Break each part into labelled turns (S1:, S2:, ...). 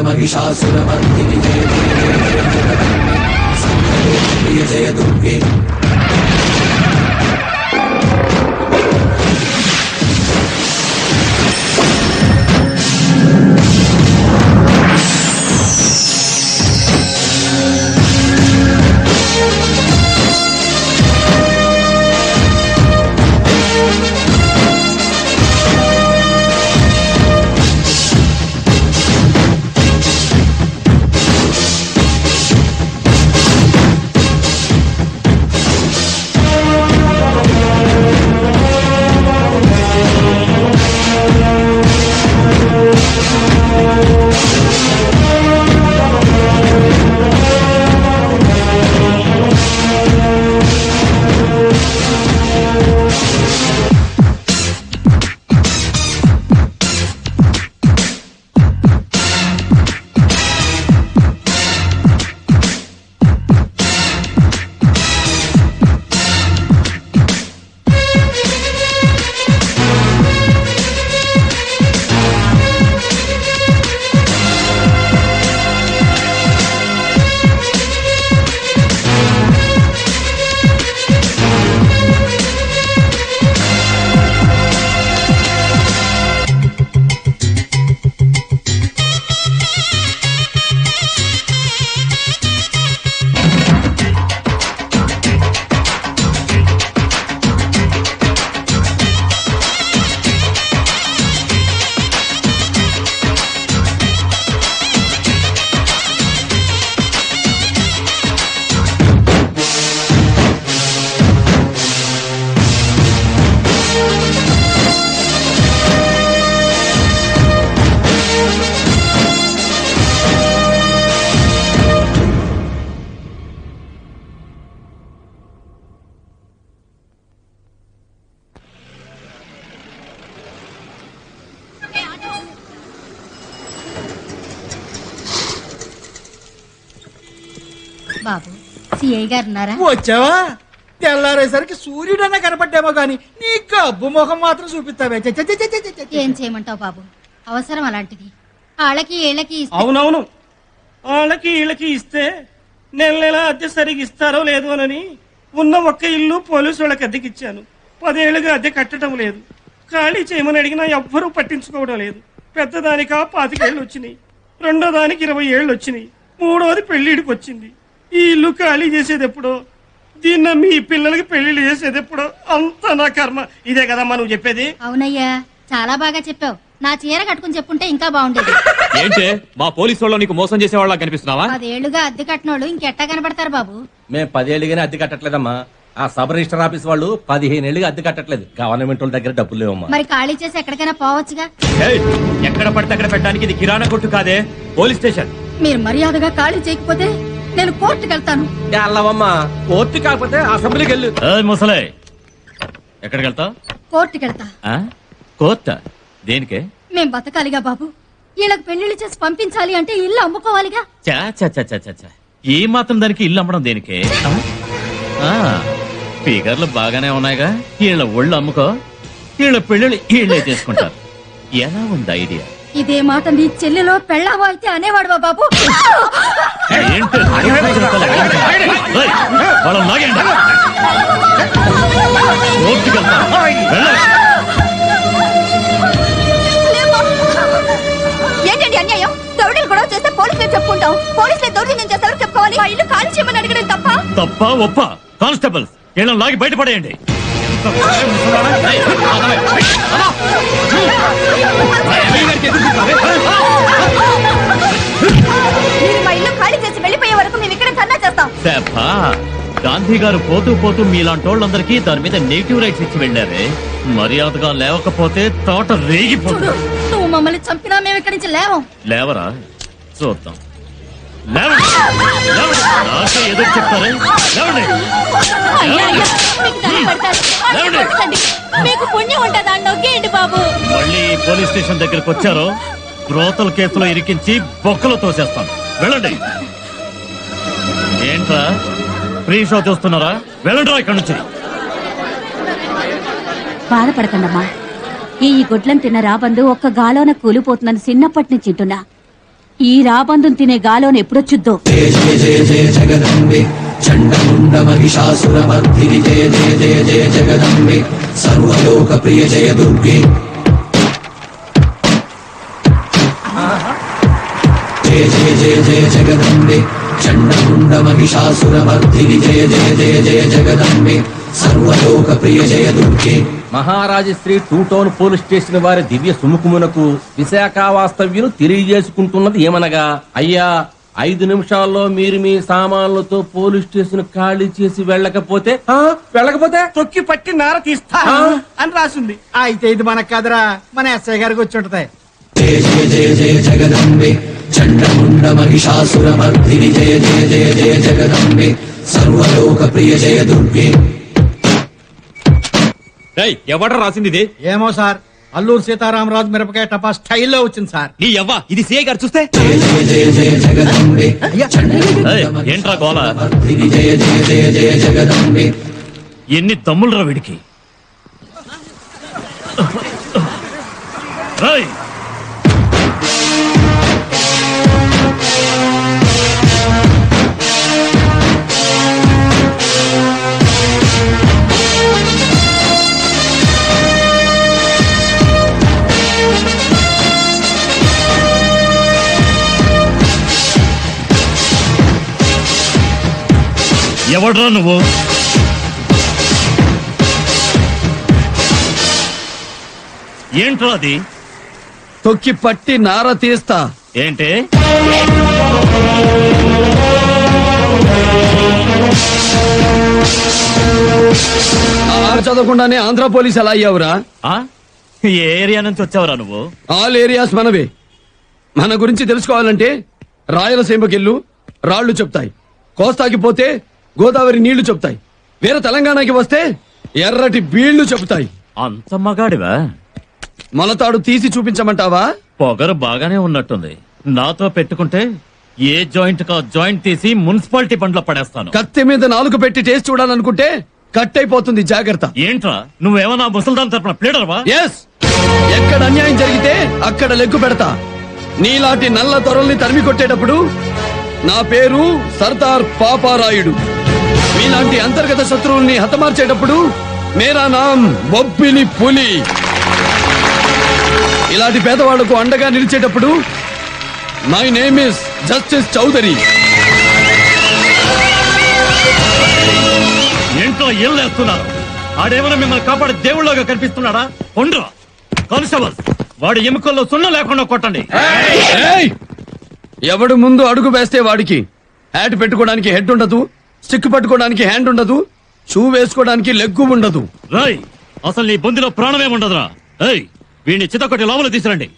S1: महिषासुरमर्दिनि जय जय जय दुर्गे
S2: బాబు సిఐ గారు ఉన్నారా?
S3: వచ్చావా? తెల్లారేసరికి సూర్యుడన్నా కనపడ్డామో గాని నీ గబ్బు ముఖం మాత్రం చూపిస్తావే.
S2: ఏం చేయమంటావు బాబు, అవసరం అలాంటిది. వాళ్ళకి వీళ్ళకి
S4: అవునవును, వాళ్ళకి వీళ్ళకి ఇస్తే నెల నెల అద్దె సరిగ్గా ఇస్తారో లేదో అని ఉన్న ఒక్క ఇల్లు పోలీసు వాళ్ళకి అద్దెకిచ్చాను. 10 ఏళ్ళుగా అద్దె కట్టడం లేదు. ఖాళీ చేయమని అడిగినా ఎవ్వరూ పట్టించుకోవడం లేదు. పెద్దదానికి 25 ఏళ్ళు వచ్చినాయి, రెండో దానికి 20 ఏళ్ళు వచ్చినాయి, మూడోది పెళ్లిడికి వచ్చింది. ఈ ఇల్లు ఖాళీ చేసేది ఎప్పుడో, దీన్ని మీ పిల్లలకి పెళ్లిళ్ళు చేసేది ఎప్పుడో, అంతా నా కర్మ. ఇదే కదమ్మా నువ్వు చెప్పేది?
S2: అవునయ్యా, చాలా బాగా చెప్పావు. నా చీర కట్టుకుని చెప్పుంటే ఇంకా బాగుండేది.
S5: ఏంటే మా పోలీసు వాళ్ళు నీకు మోసం చేసే వాళ్ళ కనిపిస్తున్నావా?
S2: 10 ఏళ్లుగా అద్దె కట్టినోళ్ళు ఇంకెట్టా కనపడతారు బాబు?
S6: మేము 10 ఏళ్ళుగానే అద్దె కట్టట్లేదమ్మా. ఆ సబ్ రిజిస్టర్ ఆఫీస్ వాళ్ళు 15 ఏళ్ళుగా అద్దె కట్టట్లేదు. గవర్నమెంట్ వాళ్ళ దగ్గర డబ్బులు లేవమ్మా.
S2: మరి ఖాళీ చేసి ఎక్కడికైనా పోవచ్చుగా.
S5: ఎక్కడ పడితే అక్కడ పెట్టడానికి ఇది కిరాణా కొట్టు కాదే, పోలీస్ స్టేషన్.
S2: మీరు మర్యాదగా ఖాళీ చేయకపోతే నేను కోర్టుకు వెళ్తాను.
S6: వెళ్ళవమ్మా, కోర్టు కాకపోతే అసెంబ్లీకి వెళ్ళు.
S5: ముసలే ఎక్కడికి వెళ్తావు?
S2: కోర్టుకు వెళ్తా.
S5: కోర్టా? దేనికే?
S2: మేం బతకాలిగా బాబు. వీళ్ళకి పెళ్లిళ్ళు చేసి పంపించాలి అంటే ఇల్లు అమ్ముకోవాలిగా.
S5: ఏ మాత్రం దానికి ఇల్లు అమ్మడం దేనికే? ఫిగర్లు బాగానే ఉన్నాయిగా, వీళ్ళ ఒళ్ళు అమ్ముకో, వీళ్ళ పెళ్ళిళ్ళు వీళ్ళే చేసుకుంటారు. ఎలా ఉంది ఐడియా?
S2: ఇదే మాట నీ చెల్లెలో పెళ్ళావో అయితే అనేవాడువా బాబు?
S7: ఏంటండి అన్యాయం? దౌర్జన్యం గొడవ చేస్తే పోలీసులు చెప్పుకుంటాం. పోలీసులే దౌర్జన్యం చేస్తారు చెప్పుకోవాలి. మా ఇల్లు ఖాళీ చేయమని అడగడం తప్ప
S5: ఒప్ప? కానిస్టేబుల్స్ వీళ్ళని లాగి బయటపడేయండి.
S7: మీరు మా ఇల్లు ఖాళీ చేసి వెళ్ళిపోయే వరకు మేము ఇక్కడ ధర్నా చేస్తాం.
S5: గాంధీ గారు పోతూ పోతూ మీలాంటి వాళ్ళందరికీ దాని మీద నెగిటివ్ రైట్స్ ఇచ్చి వెళ్ళారే. మర్యాదగా లేవకపోతే తోట రేగిపోతుంది.
S2: నువ్వు మమ్మల్ని చంపినా మేము ఇక్కడి నుంచి లేవం.
S5: లేవరా? చూద్దాం. ఎదురు చెప్తారే.
S7: మీకు పుణ్యం ఉంటుందా? నొక్కేయండి బాబు.
S5: మళ్ళీ పోలీస్ స్టేషన్ దగ్గరకు వచ్చారో బ్రోతల కేసులో ఇరికించి బొక్కలు తోసేస్తాను. వెళ్ళండి. ఏంట్రా ఫ్రీ షో చూస్తున్నారా? వెళ్ళండి ఇక్కడి నుంచి.
S8: బాధపడకండమ్మా. ఈ గుడ్లను తిన్న రాబందు ఒక్క గాలోన కూలిపోతుందని చిన్నప్పటి నుంచి తింటున్నా.
S7: ఈ రాబందుని తినే గాలోని ఎప్పుడొచ్చుద్దో.
S1: జయ జయ జయ జయ జగదంబే చండముండ మహిషాసురమర్దిని జయ జయ జయ జయ జగదంబే సర్వలోక ప్రియ జయ దుర్గే జయ జయ జయ జయ జగదంబే చండముండ మహిషాసురమర్దిని జయ జయ జయ జయ జగదంబే సర్వలోక ప్రియ జయ దుర్గే.
S6: మహారాజశ్రీ 2 టౌన్ పోలీస్ స్టేషన్ వారి దివ్య సుముఖమునకు విశాఖ వాస్తవ్యులు తెలియజేసుకుంటున్నది ఏమనగా, అయ్యా 5 నిమిషాల్లో మీరు మీ సామాన్లతో పోలీస్ స్టేషన్ ఖాళీ చేసి వెళ్ళకపోతే
S4: తొక్కి పట్టి నార తీస్తా అని రాసింది.
S3: అయితే ఇది మనకు కదరా, మన ఎస్ఐ గారికి వచ్చి ఉంటది.
S1: జయ జయ జయ జయ జగదంబే చండముండ మహిషాసురమర్దిని జయ జయ జయ జయ జగదంబే సర్వలోక ప్రియ జయ దుర్గే.
S5: ఎవడ రాసింది ఇది?
S3: ఏమో సార్, అల్లూరు సీతారామరాజు మిరపకాయ టపా స్టైల్లో వచ్చింది సార్.
S5: నీ యవ్వ ఇది సిఐ గారు చూస్తే
S1: జయ జయ జయ జయ జగదంబే
S5: ఏంట్రా గోల?
S1: మర్దిని జయ జయ జయ జయ జగదంబే.
S5: ఎన్ని తమ్ముళ్ళరా వీడికి? రేయ్! ఎవడ్రా నువ్వు? ఏంట్రా అది?
S8: తొక్కి పట్టి నార తీస్తా.
S5: ఏంటి?
S8: చదవకుండానే ఆంధ్ర పోలీస్ ఎలా అయ్యావురా?
S5: ఏ ఏరియా నుంచి వచ్చావురా నువ్వు?
S8: ఆల్ ఏరియాస్ మనవే. మన గురించి తెలుసుకోవాలంటే రాయలసీమకెళ్ళు రాళ్లు చెప్తాయి, కోస్తాకి పోతే గోదావరి నీళ్లు చెప్తాయి, వేరే తెలంగాణకి వస్తే ఎర్రటి బీళ్లు చెప్తాయి.
S5: అంత మగాడివా?
S8: మొలతాడు తీసి చూపించమంటావా?
S5: పొగరు బాగానే ఉన్నట్టుంది. నాతో పెట్టుకుంటే ఏ జాయింట్ కా జాయింట్ తీసి మున్సిపాలిటీ బండ్లో పడేస్తాను.
S8: కత్తి మీద నాలుగు పెట్టి టేస్ట్ చూడాలనుకుంటే కట్ అయిపోతుంది, జాగ్రత్త.
S5: ఏంట్రా నువ్వేమన్నా ముసల్దాన్ తరపున ప్లేడర్వా?
S8: ఎస్, ఎక్కడ అన్యాయం జరిగితే అక్కడ లెగ్గు పెడతా. నీలాంటి నల్ల దొరల్ని తరిమి కొట్టేటప్పుడు నా పేరు సర్దార్ పాపారాయుడు. మీలాంటి అంతర్గత శత్రువుల్ని హతమార్చేటప్పుడు మేరా నామ్ బొబ్బిలి పులి. ఇలాంటి పేదవాళ్లకు అండగా నిలిచేటప్పుడు my name is justice Chaudhary.
S5: ఏంటో ఏం లేస్తున్నారు? ఆడేమైనా మిమ్మల్ని కాపాడే దేవుళ్ళగా కనిపిస్తున్నాడా? ఉండరా కానిస్టేబుల్, వాడి ఎముకల్లో సున్న లేకుండా కొట్టండి.
S8: ఎవడు ముందు అడుగు వేస్తే వాడికి హ్యాట్ పెట్టుకోవడానికి హెడ్ ఉండదు, స్టిక్ పట్టుకోవడానికి హ్యాండ్ ఉండదు, షూ వేసుకోవడానికి లెగ్గు ఉండదు.
S5: రాయ్, అసలు నీ బొందిలో ప్రాణమేముండదురా. ఏయ్, వీడిని చితకొట్టి లోపల తీసురండి.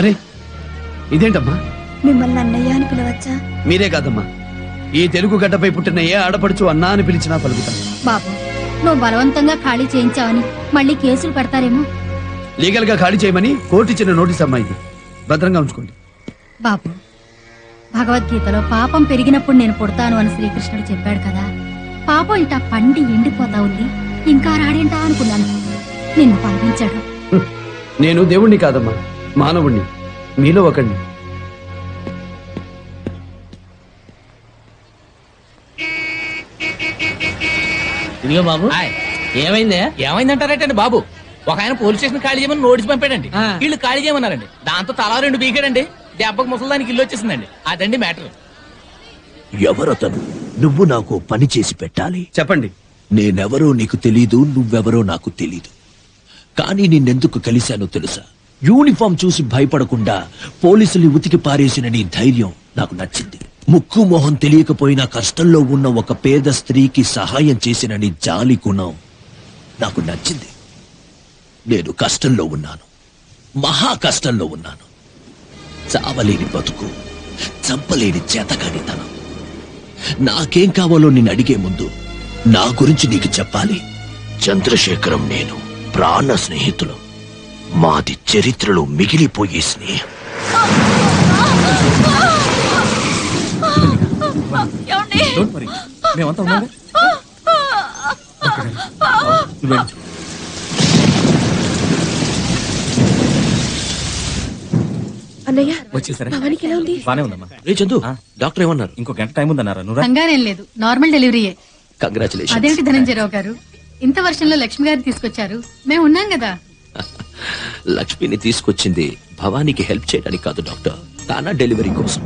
S8: అరే ఇదేంటమ్మా?
S7: మిమ్మల్ని అన్నయ్య అని పిలవచ్చా?
S8: మీరే కాదమ్మా, ఈ తెలుగు గడ్డపై పుట్టిన ఏ ఆడపడుచు అన్నా అని పిలిచినా పలుకుతా.
S2: బాబు, నువ్వు బలవంతంగా ఖాళీ చేయించావని మళ్ళీ కేసులు పెడతారేమో.
S8: లీగల్ గా ఖాళీ చేయమని కోర్టు ఇచ్చిన నోటీస్ అమ్మా, ఇది భద్రంగా ఉంచుకోండి.
S2: బాబు, భగవద్గీతలో పాపం పెరిగినప్పుడు నేను పుడతాను అని శ్రీకృష్ణుడు చెప్పాడు కదా. పాపం ఇట పండి ఎండిపోతా ఉంది, ఇంకా రాడేంటా అనుకున్నాను. నిన్ను పంపించాడు.
S8: నేను దేవుణ్ణి కాదమ్మా, మానవుణ్ణి, మీలో ఒకణ్ణి.
S9: ఇదిగో బాబు, ఏమైందే? ఏమైందంటారంటే బాబు, ఒక ఆయన పోలీస్ స్టేషన్ ఖాళీ చేయమని నోటీస్ పంపాడండి. వీళ్ళు ఖాళీ చేయమన్నారండి. దాంతో తలా 2 బీకాడండి. దెబ్బకు ముసలిదానికి ఇల్లు వచ్చేసిందండి. అదండి మ్యాటర్.
S1: ఎవరతను? నువ్వు నాకు పని చేసి పెట్టాలి.
S8: చెప్పండి.
S1: నేనెవరో నీకు తెలీదు, నువ్వెవరో నాకు తెలీదు. కానీ నిన్నెందుకు కలిశానో తెలుసా? యూనిఫామ్ చూసి భయపడకుండా పోలీసుల్ని ఉతికి పారేసిన నీ ధైర్యం నాకు నచ్చింది. ముక్కు మొహం తెలియకపోయినా కష్టంలో ఉన్న ఒక పేద స్త్రీకి సహాయం చేసిన నీ జాలి గుణం నాకు నచ్చింది. నేను కష్టంలో ఉన్నాను, మహా కష్టంలో ఉన్నాను. చావలేని బతుకు, చంపలేని చేతకానితనం. నాకేం కావాలో నేను అడిగే ముందు నా గురించి నీకు చెప్పాలి. చంద్రశేఖరం నేను ప్రాణ స్నేహితులు. మాది చరిత్రలో మిగిలిపోయే స్నేహం.
S7: అన్నయ్య
S5: వచ్చేసరే
S7: భవానికి ఎలా ఉంది?
S5: బానే ఉందమ్మా.
S1: చందు, డాక్టర్ ఏమన్నారు?
S5: ఇంకో గంట టైం ఉందన్నారా? నువ్వు
S2: కంగారేం లేదు, నార్మల్ డెలివరీయే.
S1: కంగ్రాచులేషన్.
S2: అదేంటి ధనంజయరావు గారు, ఇంత వర్షంలో లక్ష్మి గారిని తీసుకొచ్చారు? మేము ఉన్నాం కదా.
S1: లక్ష్మిని తీసుకొచ్చింది భవానీకి హెల్ప్ చేయడానికి కాదు డాక్టర్, తన డెలివరీ కోసం.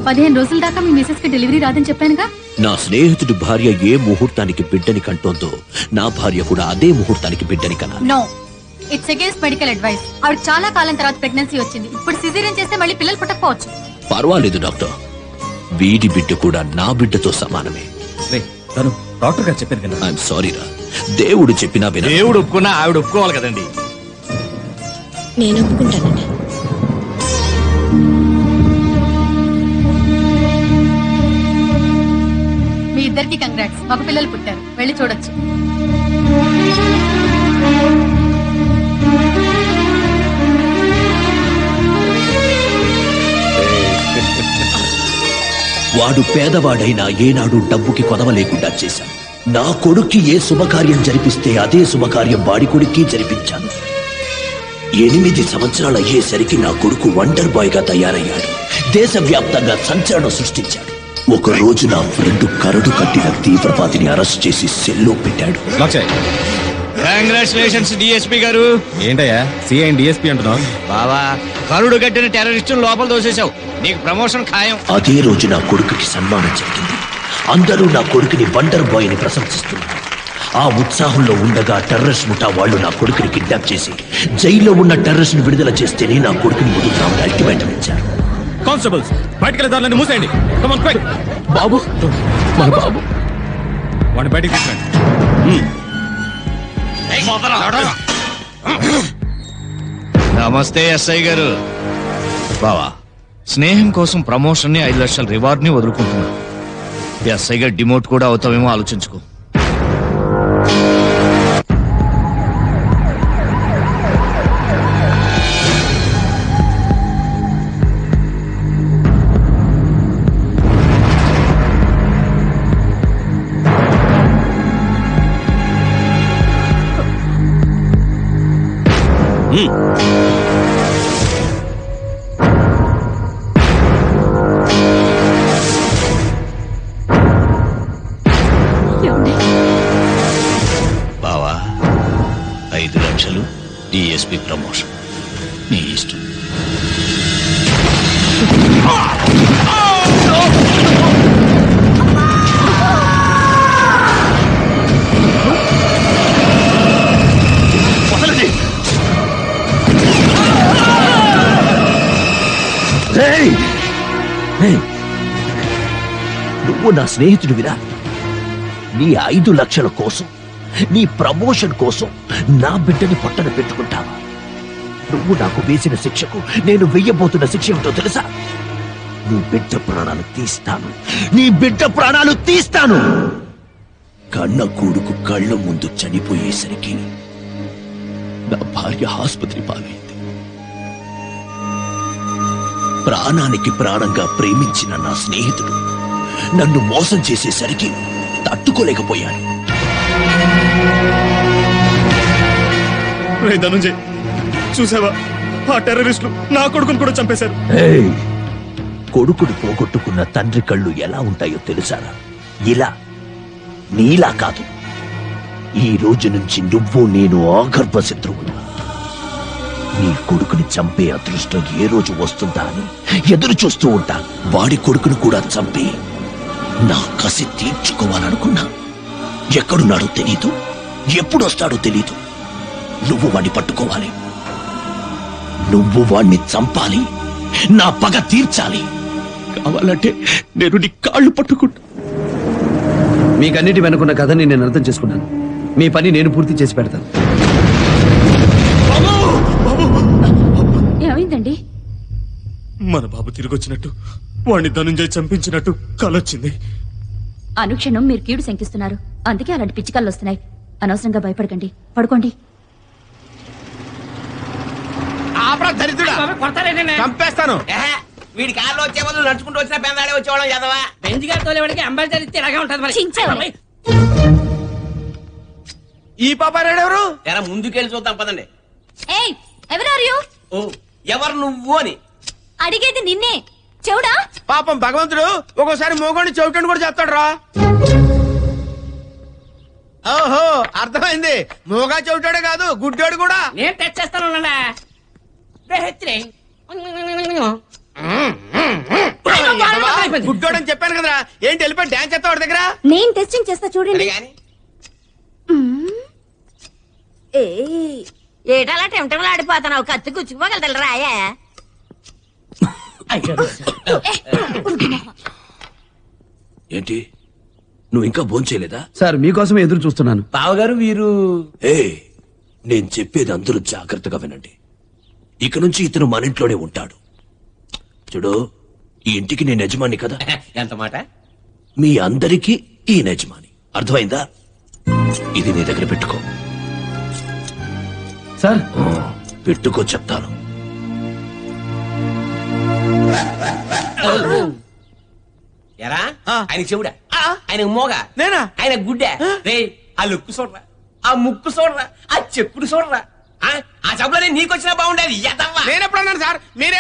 S2: 15 రోజుల దాకా మీ మిసెస్ కి డెలివరీ రాదని చెప్పానుగా.
S1: నా స్నేహితుడి భార్య ఏ ముహూర్తానికి బిడ్డని కంటోందో నా భార్య కూడా అదే ముహూర్తానికి బిడ్డని కనాలి.
S2: No, it's against medical advice. ఆవిడ చాలా కాలం తర్వాత ప్రెగ్నెన్సీ వచ్చింది. ఇప్పుడు సిజేరియన్ చేస్తే మళ్ళీ పిల్లలు పుట్టకపోవచ్చు.
S1: పర్వాలేదు డాక్టర్, వీడి బిడ్డ కూడా నా బిడ్డతో సమానమే.
S5: డాక్టర్ గారు చెప్పారు కదా.
S1: ఐఎమ్ సారీ రా, దేవుడు చెప్పినా వినను.
S5: దేవుడు ఒప్పుకున్నా ఆవిడ ఒప్పుకోవాలి కదండి.
S7: నేను ఒప్పుకుంటానండి.
S2: మీ ఇద్దరికి కంగ్రాట్స్, మగ పిల్లలు పుట్టారు. వెళ్ళి చూడొచ్చు.
S1: వాడు పేదవాడైనా ఏనాడు డబ్బుకి కొదవ లేకుండా చేశాను. నా కొడుక్కి ఏ శుభకార్యం జరిపిస్తే అదే శుభకార్యం వాడి కొడుక్కి జరిపించాను. 8 సంవత్సరాలు అయ్యేసరికి నా కొడుకు వండర్ బాయ్ గా తయారయ్యాడు. దేశవ్యాప్తంగా సంచలనం సృష్టించాడు. ఒక రోజు నా ఫ్రెండ్ కరడు కట్టిన తీవ్రవాదిని అరెస్ట్ చేసి సెల్లో పెట్టాడు.
S5: కంగ్రాచులేషన్స్ డిఎస్పీ గారు. ఏంటయ్యా సిఐ డిఎస్పీ అంటున్నావు? బావా, కరుడు కట్టిన టెర్రరిస్టులు లోపల దోసేశావు. నీకు ప్రమోషన్ ఖాయం.
S1: అదే రోజు నా కొడుకుకి సన్మానం జరిగింది. అందరూ నా కొడుకుని వండర్ బాయ్ అని ప్రశంసిస్తున్నారు. ఆ ఉత్సాహంలో ఉండగా టెర్రరిస్ట్ ముఠా వాళ్ళు నా కొడుకుని కిడ్నాప్ చేసి జైల్లో ఉన్న టెర్రరిస్ట్ ని విడుదల చేస్తేనే నా కొడుకుని వదులుతామని అల్టిమేటం ఇచ్చారు.
S5: కానిస్టేబుల్స్, బయటకెళ్ళే దారులను మూసేయండి. Come on quick.
S1: బాబు, మన బాబు
S5: వాడిని బయటికి తీసుకురండి.
S10: నమస్తే ఎస్ఐ గారు. బావా, స్నేహం కోసం ప్రమోషన్ ని 5 లక్షల రివార్డ్ ని వదులుకుంటున్నా. ఎస్ఐ గారు డిమోట్ కూడా అవుతామేమో ఆలోచించుకో. బావా, 5 లక్షలు డిఎస్పీ ప్రమోషన్ నీ ఇష్టం.
S1: నువ్వు నా స్నేహితుడు విరా. నీ 5 లక్షల కోసం, నీ ప్రమోషన్ కోసం నా బిడ్డని పొట్టన పెట్టుకుంటావా? నువ్వు నాకు వేసిన శిక్షకు నేను వెయ్యబోతున్న శిక్ష ఏమిటో తెలుసా? నీ బిడ్డ ప్రాణాలు తీస్తాను, నీ బిడ్డ ప్రాణాలు తీస్తాను. కన్న కొడుకు కళ్ళ ముందు చనిపోయేసరికి నా భార్య ఆసుపత్రి పాలైంది. ప్రాణానికి ప్రాణంగా ప్రేమించిన నా స్నేహితుడు నన్ను మోసం చేసేసరికి తట్టుకోలేకపోయాను.
S11: ధనుంజయ్, చూసావా, ఆ టెర్రరిస్టులు నా కొడుకును కూడా చంపేశారు.
S1: కొడుకుడు పోగొట్టుకున్న తండ్రి కళ్ళు ఎలా ఉంటాయో తెలుసారా? ఇలా, నీలా కాదు. ఈ రోజు నుంచి నువ్వు నేను ఆగర్భ శత్రువులు. నీ కొడుకుని చంపే అదృష్టం ఏ రోజు వస్తుందా అని ఎదురు చూస్తూ ఉంటా. వాడి కొడుకును కూడా చంపి నా కసి తీర్చుకోవాలనుకున్నా. ఎక్కడున్నాడో తెలీదు, ఎప్పుడు వస్తాడో తెలీదు. నువ్వు వాణ్ణి పట్టుకోవాలి, నువ్వు వాణ్ణి చంపాలి, నా పగ తీర్చాలి. కావాలంటే నేను నీ కాళ్ళు పట్టుకుంటా.
S8: మీకన్నిటి వెనుకున్న కథని నేను అర్థం చేసుకున్నాను. మీ పని నేను పూర్తి చేసి పెడతాను.
S2: ఏమైందండి?
S11: మన బాబు తిరిగి వచ్చినట్టు, వాణ్ణి ధనుంజయ్ చంపించినట్టు కలొచ్చింది.
S2: అనుక్షణం మీరు కీడు శంకిస్తున్నారు, అందుకే అలాంటి పిచ్చికళ్ళు వస్తున్నాయి. అనవసరంగా భయపడకండి, పడుకోండి.
S12: చంపేస్తాను. వీడి కార్లో వచ్చే బదులు నడుచుకుంటూ వచ్చిన పెందాడే వచ్చేవాళ్ళం చదవా. బెంజ్ గారి తోలేవాడికి అంబాసిడర్ ఇస్తే ఇలాగే ఉంటది మరి. ఈ పాపారాడెవరు? ఎరా ముందుకెళ్ళి చూద్దాం పదండి. ఓ, ఎవరు నువ్వు అని
S2: అడిగేది నిన్నే. చెవుడా?
S12: పాపం భగవంతుడు ఒక్కోసారి మోగోని చెవిటని కూడా చెప్తాడు రా. ఓహో, అర్థమైంది. మోగా చెవిటాడే కాదు, గుడ్డోడు కూడా. నేను తెచ్చేస్తాను. గుడ్డోడని చెప్పాను కదరా. ఏంటి వెళ్ళిపోయి డాన్స్ చేస్తా వాడి దగ్గర?
S2: నేను టెస్టింగ్ చేస్తా చూడండి.
S13: ఏటలా టెంటలు ఆడిపోతున్నావు? కత్తి గుచ్చుకోగలదు రాయా.
S1: ఏంటి, నువ్వు ఇంకా భోంచేయలేదా?
S8: సార్, మీకోసమే ఎదురు చూస్తున్నాను.
S12: బావగారు వీరు.
S1: నేను చెప్పేది అందరూ జాగ్రత్తగా వినండి. ఇక నుంచి ఇతను మన ఇంట్లోనే ఉంటాడు. చూడు, ఈ ఇంటికి నేను యజమాని కదా.
S12: ఎంత మాట?
S1: మీ అందరికీ ఈ యజమాని. అర్థమైందా? ఇది నీ దగ్గర పెట్టుకో.
S8: సార్,
S1: పెట్టుకో చెప్తాను.
S12: ఎరా ఆయన చెవుడా, ఆయన మోగా, నేనా, ఆయన గుడ్డ. రే, ఆ లుక్కు చూడరా, ఆ ముక్కు చూడరా, ఆ చెక్కుడు చూడరా. ఆ చెప్పులనే నీకొచ్చినా బాగుండేది. నేను ఎప్పుడన్నాను సార్? మీరే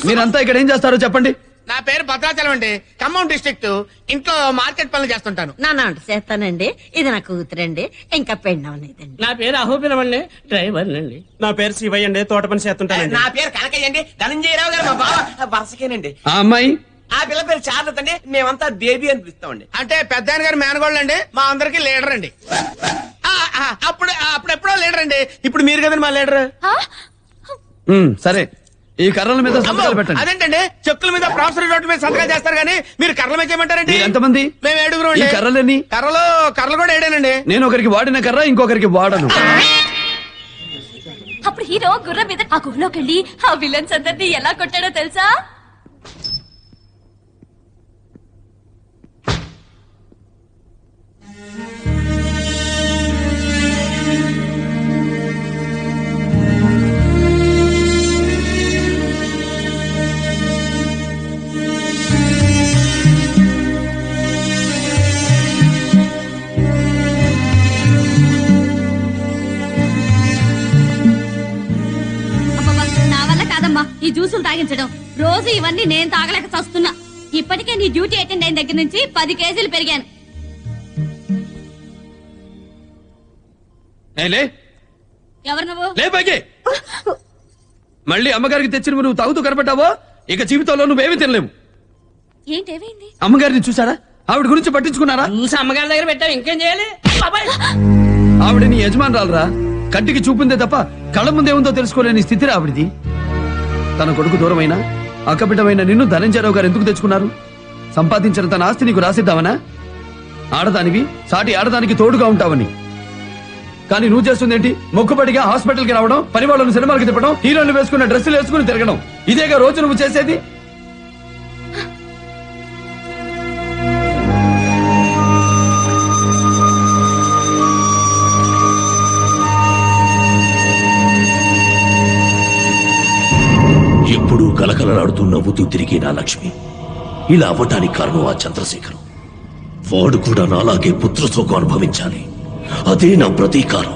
S8: మీరంతా ఇక్కడ ఏం చేస్తారో చెప్పండి.
S12: నా పేరు భద్రాచలం అండి, ఖమ్మం డిస్ట్రిక్ట్. ఇంట్లో మార్కెట్ పనులు చేస్తుంటాను.
S13: నాన్న చేస్తానండి. ఇది నా కూతురండి, ఇంకా పెళ్ళవలేదండి.
S4: నా పేరు అహోబిలం అండి, డ్రైవర్ అండి. నా పేరు శివయ్య అండి, తోట పని చేస్తుంటానండి.
S12: నా పేరు కనకయ్య అండి, ధనంజయరావు గారు మా బావ వరుసకేనండి.
S8: ఆ అమ్మాయి?
S12: ఆ పిల్ల పేరు చార్లెట్ అండి, మేమంతా బేబీ అని పిలుస్తామండి. అంటే పెద్ద ఆయన గారు మేనగోళ్ళు అండి, మా అందరికి లీడర్ అండి. అప్పుడెప్పుడో లీడర్ అండి, ఇప్పుడు మీరు కదండి మా లీడర్.
S8: సరే, ఈ కర్రల మీద సంతకాలు పెట్టండి.
S12: అదేంటండి, చెక్కుల మీద ప్రామిసరీ నోట్ మీద సంతకాలు చేస్తారు కానీ మీరు కర్రల మీద చేయమంటారండి?
S8: ఎంతమంది?
S12: మేము 7
S8: ఈ కర్రలేని?
S12: కర్రలు కూడా 7
S8: నేను ఒకరికి వాడిన కర్ర ఇంకొకరికి వాడను.
S2: అప్పుడు హీరో గుర్రం మీద ఆ గుహలోకి వెళ్ళి ఆ విలన్స్ అందరినీ ఎలా కొట్టాడో తెలుసా? ఈ జ్యూసులు తాగించడం, రోజు ఇవన్నీ నేను తాగలేక చస్తున్నా. ఇప్పటికే నీ డ్యూటీ అటెండ్ అయిన దగ్గర నుంచి 10 కేజీలు పెరిగాను. ఎవరు నువ్వు?
S8: మళ్ళీ అమ్మగారికి తెచ్చిన నువ్వు తాగుతూ కనపడ్డావో ఇక జీవితంలో నువ్వేమీ తినలేవు.
S2: ఏంటేమైంది?
S8: అమ్మగారిని చూసారా? ఆవిడ గురించి పట్టించుకున్నారా?
S4: చూసి అమ్మగారి దగ్గర పెట్టావు, ఇంకేం చేయాలి?
S8: ఆవిడ నీ యజమానురాలరా. కంటికి చూపుందే తప్ప కళ్ళ ముందేముందో తెలుసుకోలేని స్థితిరా ఆవిడిది. తన కొడుకు దూరమైనా అక్కబిడ్డమైన నిన్ను ధనంజయరావు గారు ఎందుకు తెచ్చుకున్నారు? సంపాదించిన తన ఆస్తి నీకు రాసిద్దామనా? ఆడదానివి సాటి ఆడదానికి తోడుగా ఉంటావని. కానీ నువ్వు చేస్తుంది ఏంటి? మొక్కుబడిగా హాస్పిటల్కి రావడం, పని వాళ్ళని సినిమాలకి తిప్పడం, హీరోలు వేసుకున్న డ్రెస్సులు వేసుకుని తిరగడం, ఇదేగా రోజు నువ్వు చేసేది.
S1: ఎప్పుడూ కలకలలాడుతూ నవ్వుతూ తిరిగి నా లక్ష్మి ఇలా అవ్వటానికి కారణం ఆ చంద్రశేఖరం. వాడు కూడా నాలాగే పుత్రశోకం అనుభవించాలి. అదే నా ప్రతీకారం.